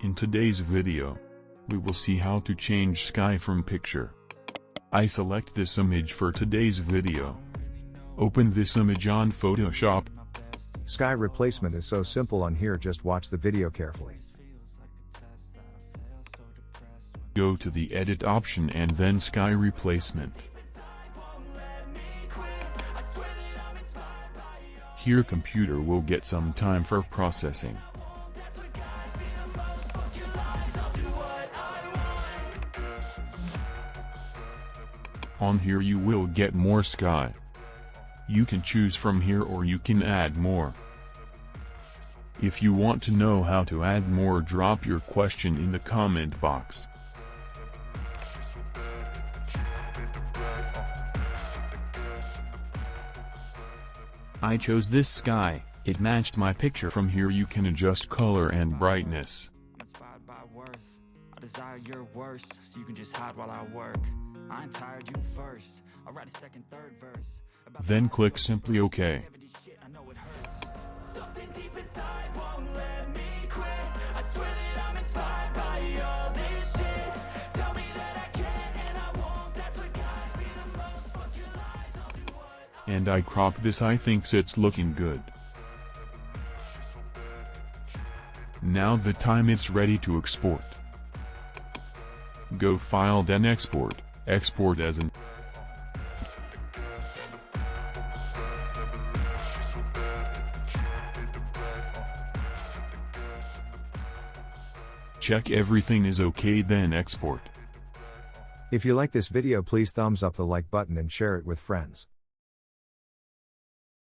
In today's video, we will see how to change sky from picture. I select this image for today's video. Open this image on Photoshop. Sky replacement is so simple on here, just watch the video carefully. Go to the edit option and then sky replacement. Here computer will get some time for processing. On here you will get more sky. You can choose from here or you can add more. If you want to know how to add more, drop your question in the comment box. I chose this sky, it matched my picture. From here you can adjust color and brightness. I'm inspired by worth. I desire your worst, so you can just hide while I work. I ain't tired, you first. I'll write a second, third verse. Then click simply OK. I know it hurts. Something deep inside won't let me quit. I swear that I'm inspired by all this shit. Tell me that I can and I won't. That's what guides me the most. Fuck your lies, I'll do what I And I crop this. I think it's looking good. Now the time it's ready to export. Go File, then Export. Export as an check everything is okay, then export. If you like this video, please thumbs up the like button and share it with friends.